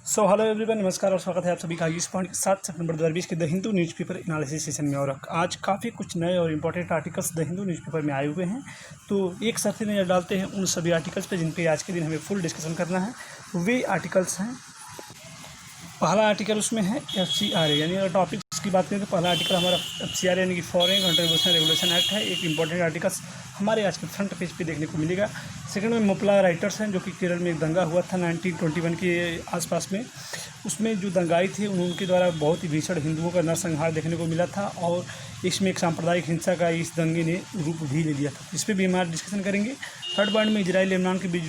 Hello everyone, नमस्कार और स्वागत है आप सभी का इस पॉइंट के 7 सितंबर 2020 के the Hindu newspaper analysis session में। और आज काफ़ी कुछ नए और important articles the Hindu newspaper में आए हुए हैं, तो एक साथ नज़र डालते हैं उन सभी आर्टिकल्स पे जिन पे आज के दिन हमें फुल डिस्कशन करना है। तो वे आर्टिकल्स हैं, पहला आर्टिकल उसमें है FCRA, यानी अगर टॉपिक की बात करें तो पहला आर्टिकल हमारा FCRA यानी कि फॉरेन कंट्रीब्यूशन रेगुलेशन एक्ट है। एक इंपॉर्टेंट आर्टिकल्स हमारे आज के फ्रंट पेज पे देखने को मिलेगा। सेकंड में मुपला राइटर्स हैं, जो कि केरल में एक दंगा हुआ था 1921 के आसपास में। उसमें जो दंगाई थे उनके द्वारा बहुत ही भीषण हिंदुओं का नरसंहार देखने को मिला था, और इसमें एक सांप्रदायिक हिंसा का इस दंगे ने रूप भी ले लिया था। इस पर भी हमारा डिस्कशन करेंगे। थर्ड पॉइंट में इजराइल लेबनान के बीच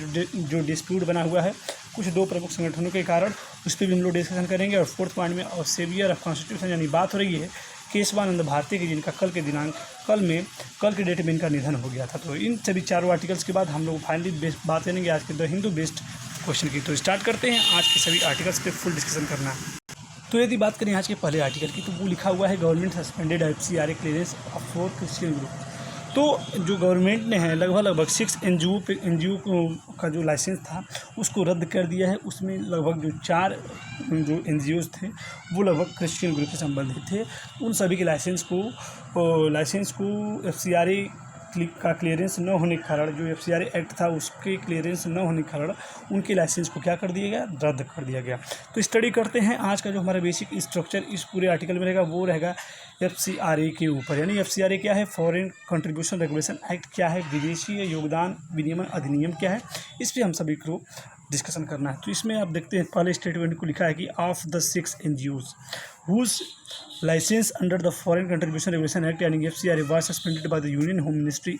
जो डिस्प्यूट बना हुआ है कुछ दो प्रमुख संगठनों के कारण, उस पर भी हम लोग डिस्कशन करेंगे। और फोर्थ पॉइंट में और सेवियर ऑफ कॉन्स्टिट्यूशन, यानी बात हो रही है केशवानंद भारती की, जिनका कल के डेट में इनका निधन हो गया था। तो इन सभी चारों आर्टिकल्स के बाद हम लोग फाइनली बात करेंगे आज के द हिंदू बेस्ड क्वेश्चन की। तो स्टार्ट करते हैं आज के सभी आर्टिकल्स पे फुल डिस्कशन करना। तो यदि बात करें आज के पहले आर्टिकल की, तो वो लिखा हुआ है government suspended FCRA clearance of 4 Christian group. तो जो गवर्नमेंट ने है लगभग 6 NGO का जो लाइसेंस था उसको रद्द कर दिया है। उसमें लगभग जो 4 जो NGOs थे वो लगभग क्रिश्चियन ग्रुप से संबंधित थे। उन सभी के लाइसेंस को FCRA का क्लियरेंस न होने के कारण, जो FCRA एक्ट था उसके क्लियरेंस न होने के कारण उनके लाइसेंस को क्या कर दिया गया, रद्द कर दिया गया। तो स्टडी करते हैं आज का जो हमारा बेसिक स्ट्रक्चर इस पूरे आर्टिकल में रहेगा, वो रहेगा FCRA के ऊपर। यानी FCRA क्या है, फॉरेन कंट्रीब्यूशन रेगुलेशन एक्ट क्या है, विदेशी योगदान विनियमन अधिनियम क्या है, इस पर हम सभी को डिस्कशन करना है। तो इसमें आप देखते हैं पहले स्टेटमेंट को लिखा है कि of the 6 NGOs whose license under the Foreign Contribution Regulation Act यानी FCRA was suspended by the Union Home Ministry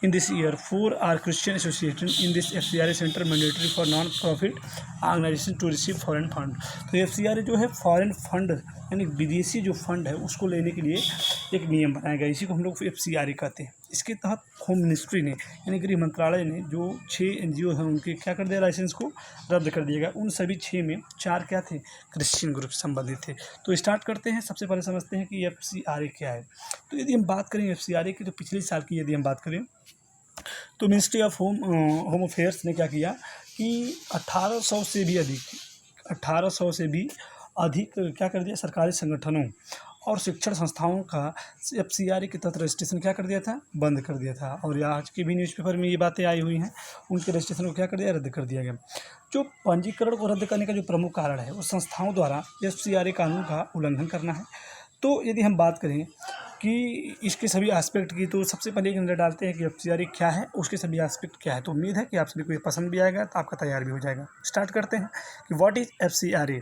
in this year, 4 are Christian associations in this FCRA center mandatory for non-profit organization to receive foreign fund। तो FCRA जो है foreign fund यानी विदेशी जो fund है उसको लेने के लिए एक नियम बनाया गया, इसी को हम लोग FCRA कहते हैं। इसके तहत होम मिनिस्ट्री ने यानी गृह मंत्रालय ने जो 6 NGO हैं उनके क्या कर दिया, लाइसेंस को रद्द कर दिया गया। उन सभी 6 में 4 क्या थे, क्रिश्चियन ग्रुप से संबंधित थे। तो स्टार्ट करते हैं। सबसे पहले समझते हैं कि FCRA क्या है। तो यदि हम बात करें FCRA की, तो पिछले साल की यदि हम बात करें तो मिनिस्ट्री ऑफ होम अफेयर्स ने क्या किया कि 1800 से भी अधिक क्या कर दिया, सरकारी संगठनों और शिक्षण संस्थाओं का FCRA के तहत रजिस्ट्रेशन क्या कर दिया था, बंद कर दिया था। और आज के भी न्यूज़पेपर में ये बातें आई हुई हैं, उनके रजिस्ट्रेशन को क्या कर दिया, रद्द कर दिया गया। जो पंजीकरण को रद्द करने का जो प्रमुख कारण है वो संस्थाओं द्वारा FCRA कानून का उल्लंघन करना है। तो यदि हम बात करें कि इसके सभी एस्पेक्ट की, तो सबसे पहले एक नज़र डालते हैं कि FCRA क्या है, उसके सभी एस्पेक्ट क्या है। तो उम्मीद है कि आप सभी को ये पसंद भी आएगा, तो आपका तैयार भी हो जाएगा। स्टार्ट करते हैं कि व्हाट इज़ FCRA।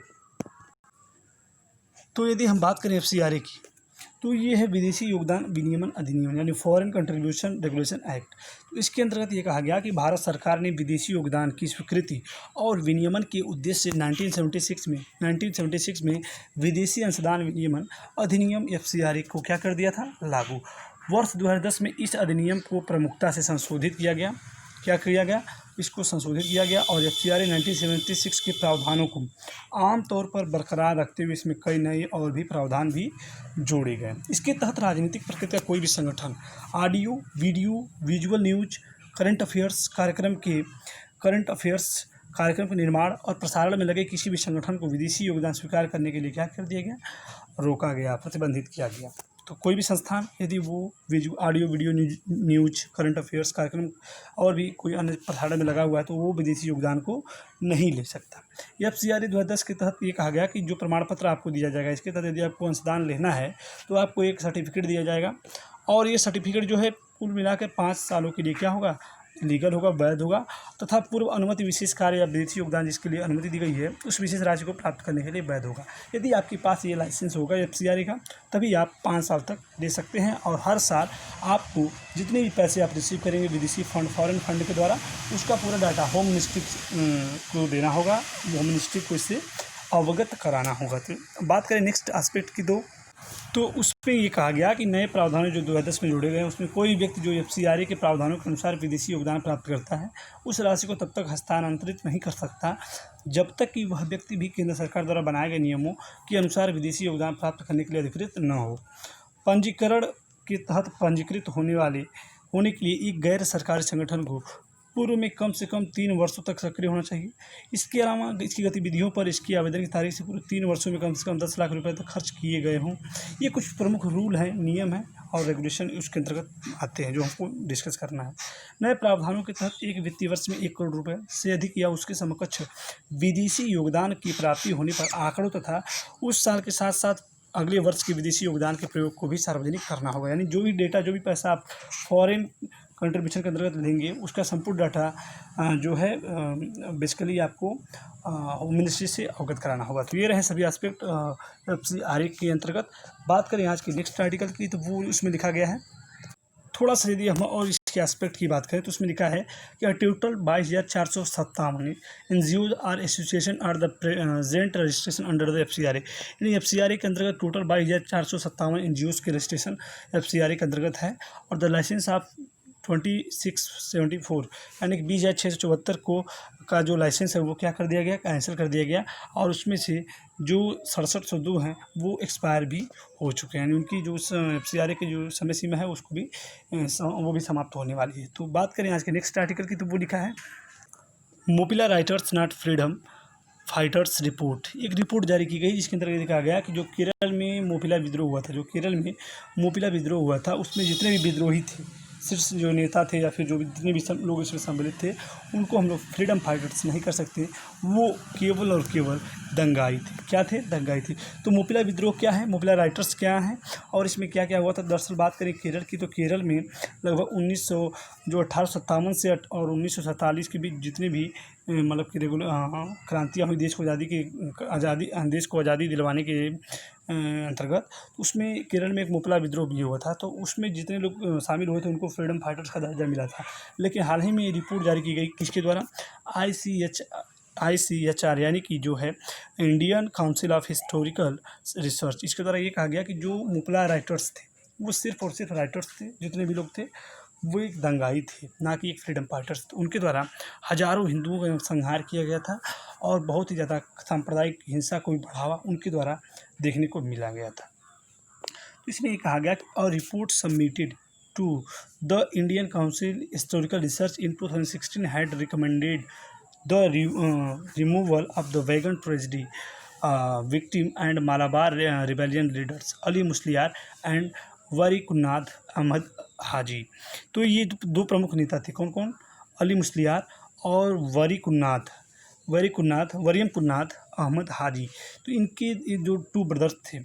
तो यदि हम बात करें FCRA की, तो ये है विदेशी योगदान विनियमन अधिनियम यानी फॉरेन कंट्रीब्यूशन रेगुलेशन एक्ट। तो इसके अंतर्गत ये कहा गया कि भारत सरकार ने विदेशी योगदान की स्वीकृति और विनियमन के उद्देश्य से 1976 में विदेशी अंशदान विनियमन अधिनियम FCRA को क्या कर दिया था, लागू। वर्ष 2010 में इस अधिनियम को प्रमुखता से संशोधित किया गया। इसको संशोधित किया गया और FCRA 1976 के प्रावधानों को आमतौर पर बरकरार रखते हुए इसमें कई नए और भी प्रावधान भी जोड़े गए। इसके तहत राजनीतिक प्रकृति का कोई भी संगठन audio video visual news current affairs कार्यक्रम के निर्माण और प्रसारण में लगे किसी भी संगठन को विदेशी योगदान स्वीकार करने के लिए क्या कर दिया गया, रोका गया, प्रतिबंधित किया गया। तो कोई भी संस्थान यदि वो audio video news current affairs कार्यक्रम और भी कोई अन्य प्रसारण में लगा हुआ है तो वो विदेशी योगदान को नहीं ले सकता। FCRA 2010 के तहत ये कहा गया कि जो प्रमाण पत्र आपको दिया जाएगा, इसके तहत यदि आपको अंशदान लेना है तो आपको एक सर्टिफिकेट दिया जाएगा, और ये सर्टिफिकेट जो है कुल मिला के 5 सालों के लिए क्या होगा, लीगल होगा, वैध होगा, तथा पूर्व अनुमति विशेष कार्य या विदेशी योगदान जिसके लिए अनुमति दी गई है उस विशेष राशि को प्राप्त करने के लिए वैध होगा। यदि आपके पास ये लाइसेंस होगा FCRA का, तभी आप 5 साल तक दे सकते हैं। और हर साल आपको जितने भी पैसे आप रिसीव करेंगे विदेशी फंड फॉरेन फंड के द्वारा, उसका पूरा डाटा होम मिनिस्ट्री को देना होगा, होम मिनिस्ट्री को इससे अवगत कराना होगा। तो बात करें नेक्स्ट एस्पेक्ट की, तो उस पर ये कहा गया कि नए प्रावधान जो 2010 में जोड़े गए हैं उसमें कोई व्यक्ति जो FCRA के प्रावधानों के अनुसार विदेशी योगदान प्राप्त करता है उस राशि को तब तक हस्तांतरित नहीं कर सकता जब तक कि वह व्यक्ति भी केंद्र सरकार द्वारा बनाए गए नियमों के अनुसार विदेशी योगदान प्राप्त करने के लिए अधिकृत न हो। पंजीकरण के तहत पंजीकृत होने के लिए एक गैर सरकारी संगठन को पूर्व में कम से कम 3 वर्षों तक सक्रिय होना चाहिए। इसके अलावा इसकी गतिविधियों पर इसकी आवेदन की तारीख से पूरे 3 वर्षों में कम से कम 10 लाख रुपए तक खर्च किए गए हों। ये कुछ प्रमुख रूल हैं, नियम हैं और रेगुलेशन उसके अंतर्गत आते हैं जो हमको डिस्कस करना है। नए प्रावधानों के तहत एक वित्तीय वर्ष में 1 करोड़ रुपए से अधिक या उसके समकक्ष विदेशी योगदान की प्राप्ति होने पर आंकड़ों तथा उस साल के साथ साथ अगले वर्ष के विदेशी योगदान के प्रयोग को भी सार्वजनिक करना होगा। यानी जो भी डेटा, जो भी पैसा आप फॉरेन कंट्रीब्यूशन के अंतर्गत लेंगे, उसका संपूर्ण डाटा जो है बेसिकली आपको होम मिनिस्ट्री से अवगत कराना होगा। तो ये रहे सभी एस्पेक्ट FCRA के अंतर्गत। बात करें आज के नेक्स्ट आर्टिकल की, तो वो उसमें लिखा गया है थोड़ा सा, यदि हम और इसके एस्पेक्ट की बात करें तो उसमें लिखा है कि total 22,457 NGOs or association or the present registration under the FCRA। यानी FCRA के अंतर्गत टोटल 22,457 NGOs के रजिस्ट्रेशन FCRA के अंतर्गत है और द लाइसेंस ऑफ 2674 यानी कि 20,674 को का जो लाइसेंस है वो क्या कर दिया गया, कैंसिल कर दिया गया और उसमें से जो 6702 हैं वो एक्सपायर भी हो चुके हैं। यानी उनकी जो FCRA की जो समय सीमा है उसको भी वो भी समाप्त होने वाली है। तो बात करें आज के नेक्स्ट आर्टिकल की, तो वो लिखा है Moplah rioters not freedom fighters report. एक रिपोर्ट जारी की गई जिसके अंतर्गत कहा गया कि जो केरल में मोपिला विद्रोह हुआ था, जो केरल में मोपिला विद्रोह हुआ था, उसमें जितने भी विद्रोही थे, शीर्ष जो नेता थे या फिर जो भी जितने भी लोग इसमें सम्मिलित थे, उनको हम लोग फ्रीडम फाइटर्स नहीं कर सकते। वो केवल और केवल दंगाई थे। क्या थे? दंगाई थे। तो मोपिला विद्रोह क्या है, मोपिला राइटर्स क्या हैं और इसमें क्या क्या हुआ था? दरअसल बात करें केरल की, तो केरल में लगभग 1857 से और 1947 के बीच जितने भी मतलब कि रेगुलर क्रांतियाँ हुई देश को आज़ादी दिलवाने के अंतर्गत, उसमें केरल में एक मोपिला विद्रोह भी हुआ था। तो उसमें जितने लोग शामिल हुए थे उनको फ्रीडम फाइटर्स का दर्जा मिला था। लेकिन हाल ही में ये रिपोर्ट जारी की गई किसके द्वारा? ICHR यानी कि जो है Indian council of historical research, इसके द्वारा ये कहा गया कि जो मोपिला राइटर्स थे वो सिर्फ और सिर्फ राइटर्स थे, जितने भी लोग थे वो एक दंगाई थे, ना कि एक फ्रीडम फाइटर्स। उनके द्वारा हजारों हिंदुओं का संहार किया गया था और बहुत ही ज़्यादा सांप्रदायिक हिंसा को भी बढ़ावा उनके द्वारा देखने को मिला गया था। तो इसमें ये कहा गया कि और report submitted to the Indian council historical research in 2016 had recommended the removal of the wagon tragedy victim and Malabar rebellion leaders Ali Musliyar and Variyamkunnath Ahmad Haji. तो ये दो प्रमुख नेता थे। कौन कौन? अली मुस्लियार और वरीम कुन्नाथ अहमद हाजी। तो इनके जो 2 ब्रदर्स थे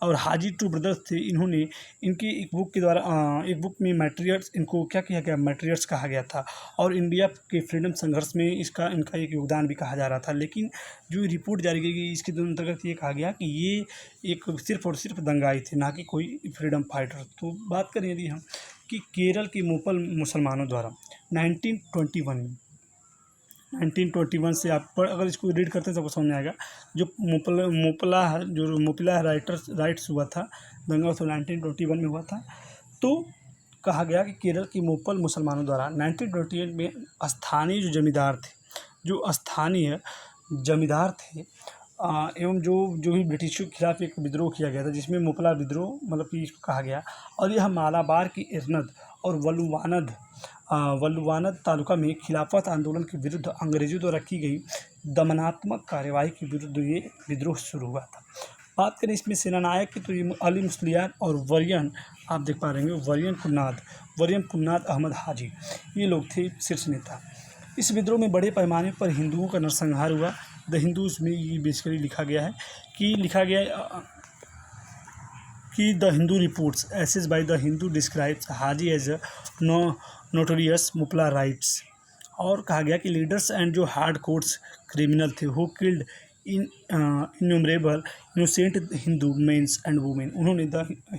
और हाजी 2 ब्रदर्स थे, इन्होंने इनकी एक बुक के द्वारा एक बुक में मैट्रियर्स, इनको क्या किया गया? मैट्रियर्स कहा गया था और इंडिया के फ्रीडम संघर्ष में इनका एक योगदान भी कहा जा रहा था। लेकिन जो रिपोर्ट जारी की गई इसके अंतर्गत ये कहा गया कि ये एक सिर्फ और सिर्फ दंगाई थे, ना कि कोई फ्रीडम फाइटर। तो बात करें यदि हम कि केरल के मोपल मुसलमानों द्वारा 1921 से आप अगर इसको रीड करते हैं तो आपको समझ में आएगा। जो मोपिला राइट्स हुआ था, दंगा तो 1921 में हुआ था। तो कहा गया कि केरल के मोपल मुसलमानों द्वारा 1928 में स्थानीय जो जमींदार थे एवं जो भी ब्रिटिशों के खिलाफ एक विद्रोह किया गया था, जिसमें मोपला विद्रोह मतलब कि इसको कहा गया। और यह मालाबार की इरनद और वल्लुवानद तालुका में खिलाफत आंदोलन के विरुद्ध अंग्रेजों द्वारा की गई दमनात्मक कार्यवाही के विरुद्ध ये विद्रोह शुरू हुआ था। बात करें इसमें सेनानायक की, तो ये अली मुस्लियार और आप देख पा रहे हैं वरियम कुन्नाद अहमद हाजी, ये लोग थे शीर्ष नेता। इस विद्रोह में बड़े पैमाने पर हिंदुओं का नरसंहार हुआ। द हिंदूज में ये बेसिकली लिखा गया कि द हिंदू रिपोर्ट्स एसेस by the Hindu describes Haji as a notorious Moplah riots. और कहा गया कि लीडर्स एंड जो हार्ड कोर्स क्रिमिनल थे who killed innumerable innocent Hindu mens and women. उन्होंने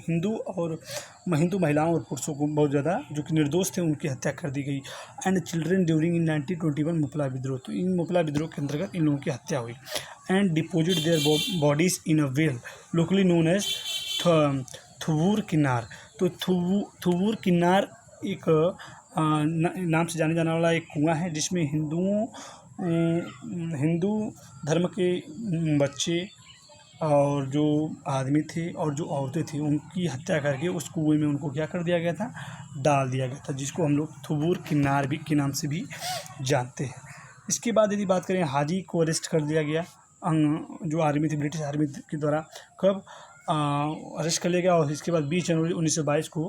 हिंदू महिलाओं और पुरुषों को बहुत ज़्यादा जो कि निर्दोष थे उनकी हत्या कर दी गई। एंड चिल्ड्रेन ड्यूरिंग इन 1921 मोपिला विद्रोह। तो इन मोपिला विद्रोह के अंतर्गत इन लोगों की हत्या हुई। And deposit their bodies in a well locally known as Thuvoor Kinar. तो थुवूर किन्नार एक नाम से जाने जाने वाला एक कुआं है जिसमें हिंदू धर्म के बच्चे और जो आदमी थे और जो औरतें थी उनकी हत्या करके उस कुएं में उनको क्या कर दिया गया था, डाल दिया गया था, जिसको हम लोग थुबूर किन्नार भी के नाम से भी जानते हैं। इसके बाद यदि बात करें, हाजी को अरेस्ट कर दिया गया, जो आर्मी थी, ब्रिटिश आर्मी के द्वारा, कब अरेस्ट कर लिया गया, और इसके बाद 20 जनवरी 1922 को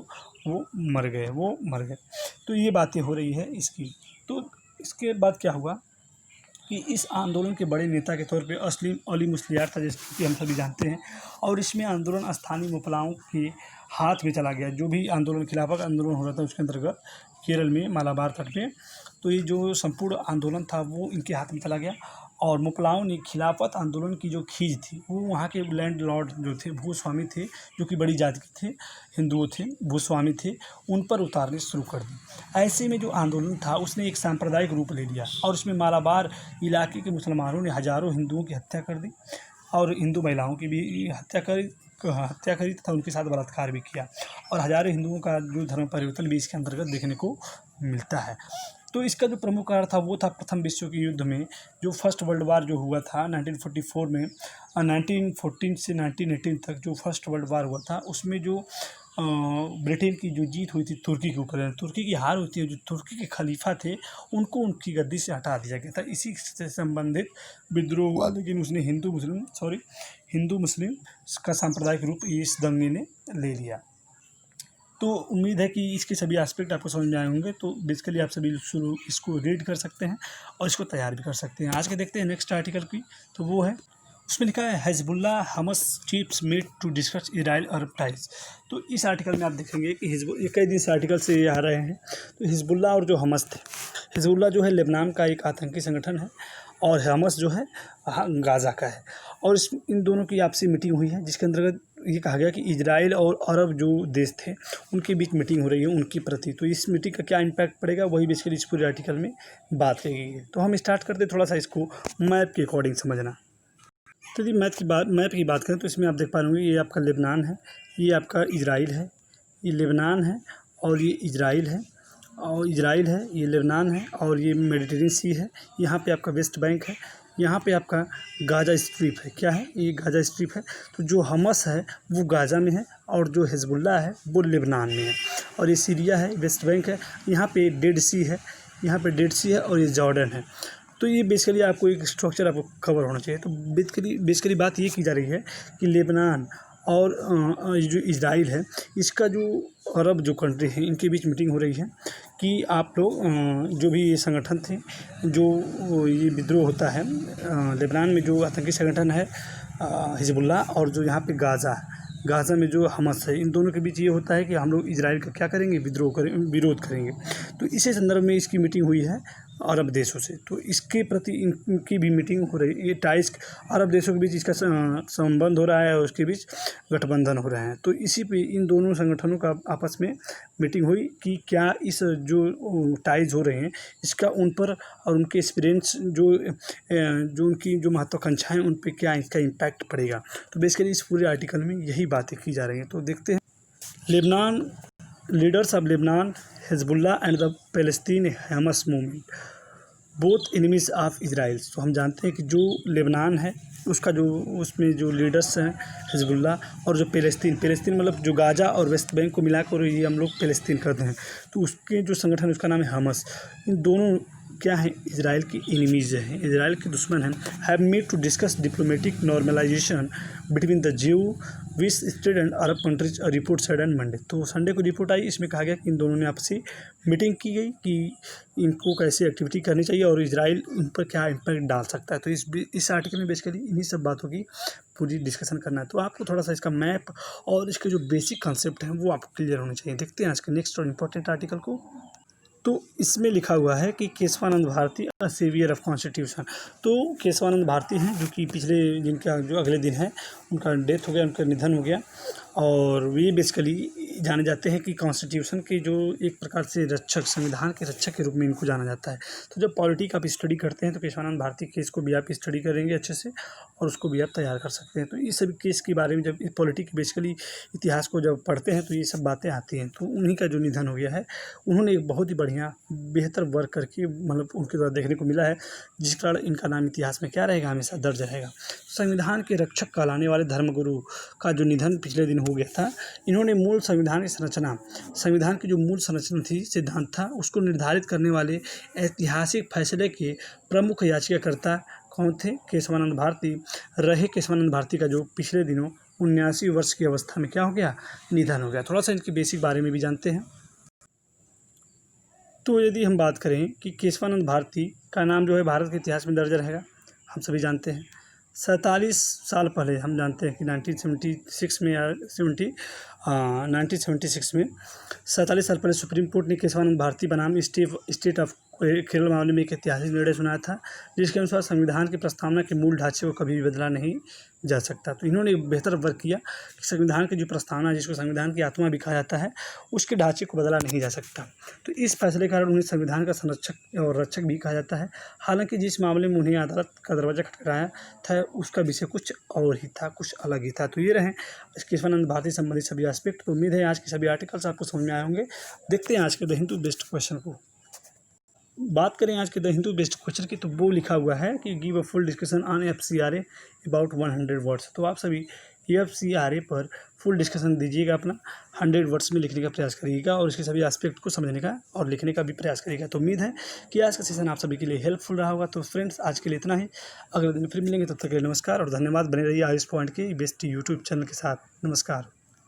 वो मर गए। तो ये बातें हो रही है इसकी। तो इसके बाद क्या हुआ कि इस आंदोलन के बड़े नेता के तौर पे असलीम अली मुस्लियार था, जैसे कि हम सभी जानते हैं, और इसमें आंदोलन स्थानीय मुपलाओं के हाथ में चला गया। जो भी आंदोलन, खिलाफत आंदोलन हो रहा था उसके अंतर्गत केरल में मालाबार तट पे, तो ये जो संपूर्ण आंदोलन था वो इनके हाथ में चला गया, और मुपलाओं ने खिलाफत आंदोलन की जो खींच थी वो वहाँ के लैंड लॉर्ड जो थे, भूस्वामी थे, जो कि बड़ी जाति के थे, हिंदुओं थे, भूस्वामी थे, उन पर उतारने शुरू कर दी। ऐसे में जो आंदोलन था उसने एक सांप्रदायिक रूप ले लिया, और उसमें मालाबार इलाके के मुसलमानों ने हजारों हिंदुओं की हत्या कर दी, और हिंदू महिलाओं की भी हत्या करी तथा उनके साथ बलात्कार भी किया, और हजारों हिंदुओं का जो धर्म परिवर्तन भी इसके अंतर्गत देखने को मिलता है। तो इसका जो प्रमुख कारण था वो था प्रथम विश्व के युद्ध में, जो फर्स्ट वर्ल्ड वार जो हुआ था 1944 में, 1914 से 1918 तक जो फर्स्ट वर्ल्ड वार हुआ था, उसमें जो ब्रिटेन की जो जीत हुई थी तुर्की के ऊपर, तुर्की की हार हुई थी, जो तुर्की के खलीफा थे उनको उनकी गद्दी से हटा दिया गया था। इसी से संबंधित विद्रोह हुआ, लेकिन उसने हिंदू मुस्लिम का सांप्रदायिक रूप इस दंगे ने ले लिया। तो उम्मीद है कि इसके सभी एस्पेक्ट आपको समझ में आए होंगे। तो बेसिकली आप सभी शुरू इसको रीड कर सकते हैं और इसको तैयार भी कर सकते हैं। आज के देखते हैं नेक्स्ट आर्टिकल की, तो वो है, उसमें लिखा है Hezbollah Hamas chiefs meet to discuss Israel Arab ties. तो इस आर्टिकल में आप देखेंगे कि ये कई दिन से आर्टिकल से ये आ रहे हैं। तो हिजबुल्लाह और जो हमस थे, हिजबुल्लाह जो है लेबनान का एक आतंकी संगठन है, और हमस जो है गाज़ा का है, और इन दोनों की आपसी मीटिंग हुई है, जिसके अंतर्गत ये कहा गया कि इजराइल और अरब जो देश थे उनके बीच मीटिंग हो रही है उनकी प्रति। तो इस मीटिंग का क्या इम्पैक्ट पड़ेगा वही बेसिकली इस पूरे आर्टिकल में बात की गई है। तो हम स्टार्ट करते थोड़ा सा इसको मैप के अकॉर्डिंग समझना। तो यदि मैप की बात करें तो इसमें आप देख पा रहे ये आपका लेबनान है, ये आपका इजराइल है, ये लेबनान है और ये इजराइल है, ये लेबनान है, और ये मेडिटेरियन सी है। यहाँ पे आपका वेस्ट बैंक है, यहाँ पे आपका गाज़ा स्ट्रिप है। क्या है ये? गाज़ा स्ट्रिप है। तो जो हमस है वो गाज़ा में है, और जो हिजबुल्लाह है वो लेबनान में है, और ये सीरिया है, वेस्ट बैंक है। यहाँ पे डेड सी है, और ये जॉर्डन है। तो ये बेसिकली आपको एक स्ट्रक्चर आपको कवर होना चाहिए। तो बेसिकली बात ये की जा रही है कि लेबनान और जो इजराइल है, इसका जो अरब जो कंट्री है इनके बीच मीटिंग हो रही है कि आप लोग जो भी ये संगठन थे, जो ये विद्रोह होता है लेबनान में, जो आतंकी संगठन है हिजबुल्लाह, और जो यहाँ पे गाज़ा में जो हमस है, इन दोनों के बीच ये होता है कि हम लोग इजराइल का क्या करेंगे, विरोध करेंगे। तो इसी संदर्भ में इसकी मीटिंग हुई है अरब देशों से। तो इसके प्रति इनकी भी मीटिंग हो रही है। ये टाइज अरब देशों के बीच इसका संबंध हो रहा है, और उसके बीच गठबंधन हो रहे हैं। तो इसी पे इन दोनों संगठनों का आपस में मीटिंग हुई कि क्या इस जो टाइज हो रहे हैं इसका उन पर और उनके एक्सपीरियंस जो उनकी जो महत्वाकांक्षाएँ उन पर क्या इसका इम्पैक्ट पड़ेगा। तो बेसिकली इस पूरे आर्टिकल में यही बातें की जा रही हैं। तो देखते हैं, Lebanon leaders of Lebanon, Hezbollah and the Palestine Hamas movement, both enemies of Israel. तो हम जानते हैं कि जो लेबनान है उसका जो उसमें जो लीडर्स हैं हिजबुल्लाह, और जो पैलेस्तीन मतलब जो गाज़ा और वेस्ट बैंक को मिलाकर ये हम लोग पैलेस्तीन करते हैं, तो उसके जो संगठन उसका नाम है हमस। इन दोनों क्या है? इजराइल की एनिमीज हैं, इजराइल के दुश्मन हैं। Have meet to discuss diplomatic normalisation between the Jewish state and Arab countries, report said and Monday. तो संडे को रिपोर्ट आई, इसमें कहा गया कि इन दोनों ने आपसी मीटिंग की गई कि इनको कैसी एक्टिविटी करनी चाहिए और इजराइल उन पर क्या इम्पैक्ट डाल सकता है। तो इस आर्टिकल में बेसिकली इन्हीं सब बातों की पूरी डिस्कशन करना है। तो आपको थोड़ा सा इसका मैप और इसके जो बेसिक कॉन्सेप्ट हैं वो आपको क्लियर होने चाहिए। देखते हैं आज के नेक्स्ट और इम्पोर्टेंट आर्टिकल को। तो इसमें लिखा हुआ है कि Keshavananda Bharati a saviour of constitution. तो केशवानंद भारती हैं जो कि पिछले जिनका जो अगले दिन है उनका डेथ हो गया, उनका निधन हो गया, और वे बेसिकली जाने जाते हैं कि कॉन्स्टिट्यूशन के जो एक प्रकार से रक्षक, संविधान के रक्षक के रूप में इनको जाना जाता है। तो जब पॉलिटी का आप स्टडी करते हैं तो केशवानंद भारती केस को भी आप स्टडी करेंगे अच्छे से और उसको भी आप तैयार कर सकते हैं। तो इस सभी केस के बारे में जब पॉलिटी के बेसिकली इतिहास को जब पढ़ते हैं तो ये सब बातें आती हैं। तो उन्हीं का जो निधन हो गया है, उन्होंने एक बहुत ही बढ़िया बेहतर वर्क करके मतलब उनके द्वारा देखने को मिला है, जिस कारण इनका नाम इतिहास में क्या रहेगा, हमेशा दर्ज रहेगा। संविधान के रक्षक कहलाने वाले धर्मगुरु का जो निधन पिछले दिन हो गया था, इन्होंने मूल संविधान की संरचना, संविधान की जो मूल संरचना थी, सिद्धांत था, उसको निर्धारित करने वाले ऐतिहासिक फैसले के प्रमुख याचिकाकर्ता कौन थे? केशवानंद भारती रहे। केशवानंद भारती का जो पिछले दिनों 79 वर्ष की अवस्था में क्या हो गया, निधन हो गया। थोड़ा सा इनके बेसिक बारे में भी जानते हैं। तो यदि हम बात करें कि केशवानंद भारती का नाम जो है भारत के इतिहास में दर्ज रहेगा, हम सभी जानते हैं। 47 साल पहले हम जानते हैं कि 1976 में या 1976 में 47 साल पहले सुप्रीम कोर्ट ने केशवानंद भारती बनाम स्टेट ऑफ केरल मामले में एक ऐतिहासिक निर्णय सुनाया था, जिसके अनुसार संविधान की प्रस्तावना के मूल ढांचे को कभी भी बदला नहीं जा सकता। तो इन्होंने एक बेहतर वर्क किया कि संविधान की जो प्रस्तावना, जिसको संविधान की आत्मा भी कहा जाता है, उसके ढांचे को बदला नहीं जा सकता। तो इस फैसले के कारण उन्हें संविधान का संरक्षक और रक्षक भी कहा जाता है। हालांकि जिस मामले में उन्हें अदालत का दरवाजा खटखटाया था, उसका विषय कुछ और ही था, कुछ अलग ही था। तो ये रहे केशवानंद भारती संबंधित सभी एस्पेक्ट। तो उम्मीद है आज के सभी आर्टिकल्स आपको समझ में आए होंगे। देखते हैं आज के द हिंदू बेस्ट क्वेश्चन को। बात करें आज के द हिंदू बेस्ट क्वेश्चन की, तो वो लिखा हुआ है कि give a full discussion on FCRA about 100 words. तो आप सभी FCRA पर फुल डिस्कशन दीजिएगा, अपना 100 वर्ड्स में लिखने का प्रयास करिएगा और इसके सभी एस्पेक्ट को समझने का और लिखने का भी प्रयास करिएगा। तो उम्मीद है कि आज का सेशन आप सभी के लिए हेल्पफुल रहा होगा। तो फ्रेंड्स, आज के लिए इतना ही। अगले दिन फिर मिलेंगे, तब तक के लिए नमस्कार और धन्यवाद। बने रहिए आयुष पॉइंट के बेस्ट यूट्यूब चैनल के साथ। नमस्कार।